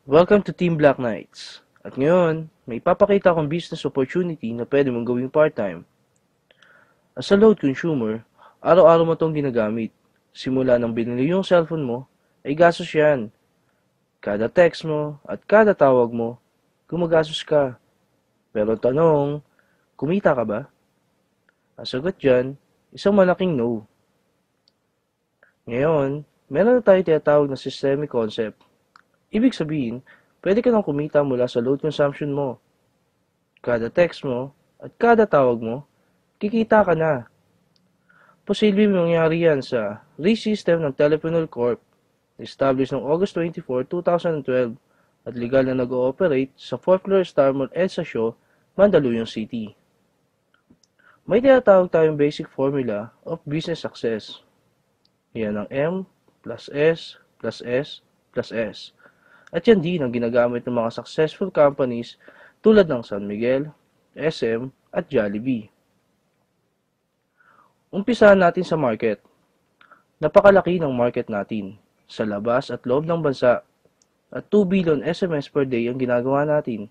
Welcome to Team Black Knights. At ngayon, may ipapakita akong business opportunity na pwede mong gawing part-time. As a load consumer, araw-araw mo itong ginagamit. Simula nang binili yung cellphone mo, ay gastos yan. Kada text mo at kada tawag mo, gumagastos ka. Pero tanong, kumita ka ba? Ang sagot dyan, isang malaking no. Ngayon, meron na tayo tinatawag na systemic concept. Ibig sabihin, pwede ka nang kumita mula sa load consumption mo. Kada text mo at kada tawag mo, kikita ka na. Posibleng mangyari yan sa RE-system ng Teleponol Corp, established noong August 24, 2012 at legal na nag-ooperate sa 4th floor Star Mall EDSA Show, Mandaluyong City. May tinatawag tayong basic formula of business success. Yan ang M plus S plus S plus S. At yan din ang ginagamit ng mga successful companies tulad ng San Miguel, SM at Jollibee. Umpisahan natin sa market. Napakalaki ng market natin sa labas at loob ng bansa at 2 billion SMS per day ang ginagawa natin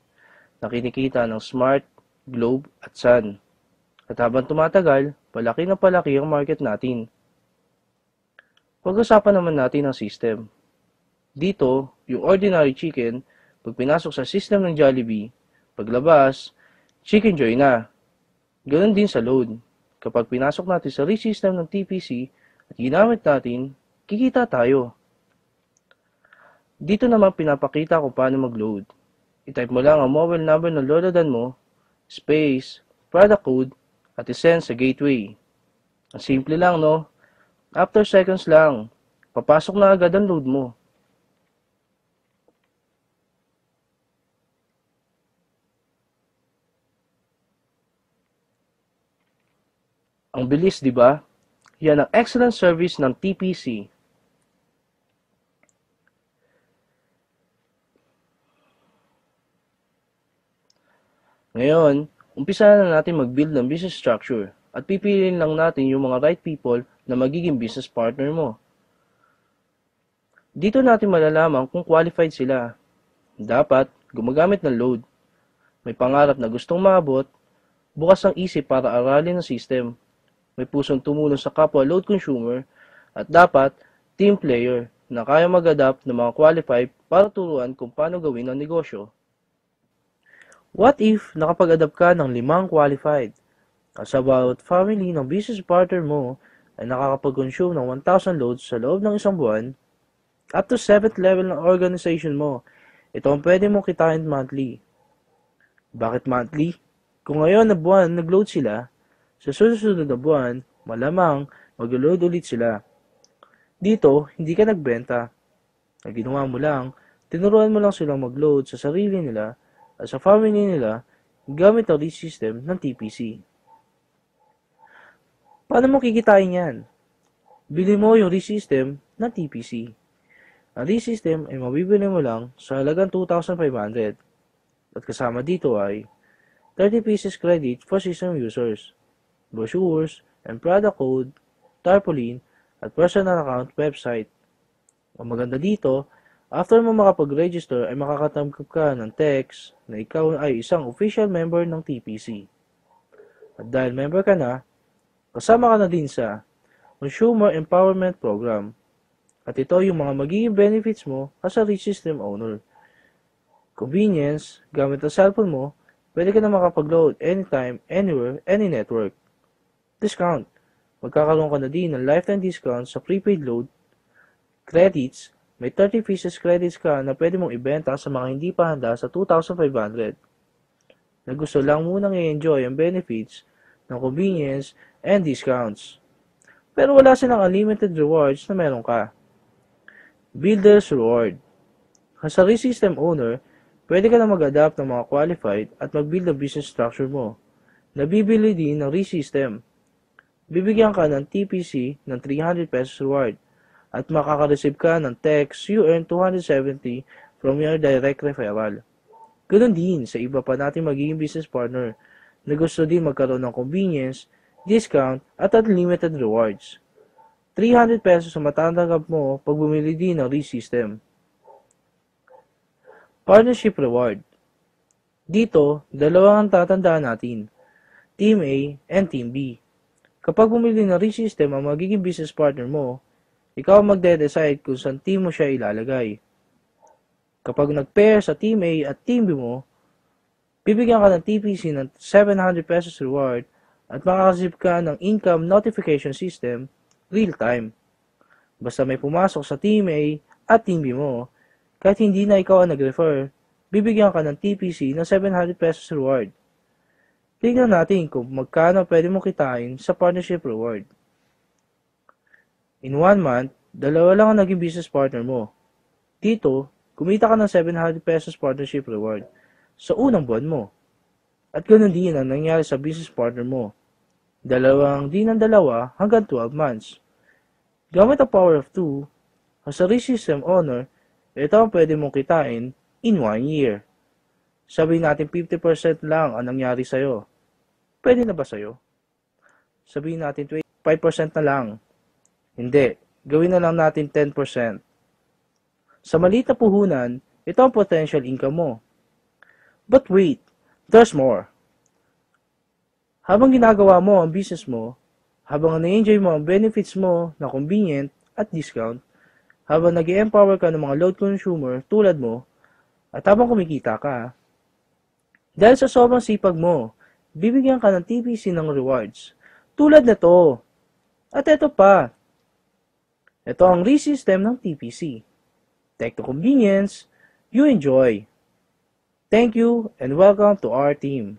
na kinikita ng Smart, Globe at Sun. At habang tumatagal, palaki na palaki ang market natin. Pag-usapan naman natin ang system. Dito, yung ordinary chicken, pag pinasok sa system ng Jollibee, paglabas, Chicken Joy na. Ganon din sa load. Kapag pinasok natin sa RE-system ng TPC at ginamit natin, kikita tayo. Dito naman pinapakita kung paano mag-load. I-type mo lang ang mobile number ng lolodan mo, space, product code, at isend sa gateway. Ang simple lang, no? After seconds lang, papasok na agad ang load mo. Ang bilis, di ba? Yan ang excellent service ng TPC. Ngayon, umpisa na natin mag-build ng business structure at pipiliin lang natin yung mga right people na magiging business partner mo. Dito natin malalaman kung qualified sila. Dapat gumagamit ng load. May pangarap na gustong maabot, bukas ang isip para aralin ang system. May pusong tumulong sa kapwa load consumer, at dapat team player na kaya mag-adapt ng mga qualified para turuan kung paano gawin ang negosyo. What if nakapag-adapt ka ng 5 qualified? As about family ng business partner mo ay nakakapag-consume ng 1,000 loads sa loob ng isang buwan, up to 7th level ng organization mo, ito ang pwede mong kitain monthly. Bakit monthly? Kung ngayon na buwan nag-load sila, sa susunod na buwan, malamang mag-load ulit sila. Dito, hindi ka nagbenta. Ang ginawa mo lang, tinuruan mo lang silang mag-load sa sarili nila at sa family nila gamit ang RE-system ng TPC. Paano mo kikitain yan? Bili mo yung RE-system ng TPC. Ang RE-system ay mabibili mo lang sa halagang 2,500 at kasama dito ay 30 pieces credit for system users, brochures, and product code, tarpaulin, at personal account website. Ang maganda dito, after mo makapag-register ay makakatanggap ka ng text na ikaw ay isang official member ng TPC. At dahil member ka na, kasama ka na din sa Consumer Empowerment Program. At ito yung mga magiging benefits mo as a RE-system owner. Convenience, gamit ang cellphone mo, pwede ka na makapag-load anytime, anywhere, any network. Discount. Magkakaroon ka na din ng lifetime discount sa prepaid load. Credits. May 30 pieces credits ka na pwede mong ibenta sa mga hindi pa handa sa 2,500. Na gusto lang munang i-enjoy ang benefits ng convenience and discounts. Pero wala silang unlimited rewards na meron ka. Builder's Reward. As a RE-system owner, pwede ka na mag-adapt ng mga qualified at mag-build ang business structure mo. Nabibili din ng RE-system. Bibigyan ka ng TPC ng 300 pesos reward at makaka-receive ka ng text you earn 270 from your direct referral. Ganun din sa iba pa nating magiging business partner na gusto din magkaroon ng convenience, discount at unlimited rewards. 300 pesos ang matatanggap mo pag bumili din ng RE-system. Partnership Reward. Dito, dalawa ang tatandaan natin, Team A and Team B. Kapag bumili ng ReSystem ang magiging business partner mo, ikaw ang magde-decide kung saan team mo siya ilalagay. Kapag nag-pair sa Team A at Team B mo, bibigyan ka ng TPC ng 700 pesos reward at makakasip ka ng income notification system real-time. Basta may pumasok sa Team A at Team B mo, kahit hindi na ikaw ang nag-refer, bibigyan ka ng TPC ng 700 pesos reward. Tingnan natin kung magkano pwede mo kitain sa partnership reward. In 1 month, dalawa lang ang naging business partner mo. Dito, kumita ka ng 700 pesos partnership reward sa unang buwan mo. At ganoon din ang nangyari sa business partner mo. Dalawang hanggang 12 months. Gamit ang power of 2, as a ReSystem owner, ito ang pwede mong kitain in 1 year. Sabihin natin 50% lang ang nangyari sa'yo. Pwede na ba sa'yo? Sabihin natin 25% na lang. Hindi. Gawin na lang natin 10%. Sa maliit na puhunan, ito ang potential income mo. But wait, there's more. Habang ginagawa mo ang business mo, habang na-enjoy mo ang benefits mo na convenient at discount, habang nag-empower ka ng mga load consumer tulad mo, at habang kumikita ka, dahil sa sobrang sipag mo, bibigyan ka ng TPC ng rewards. Tulad na to. At ito pa. Ito ang ReSystem ng TPC. Tech to convenience, you enjoy. Thank you and welcome to our team.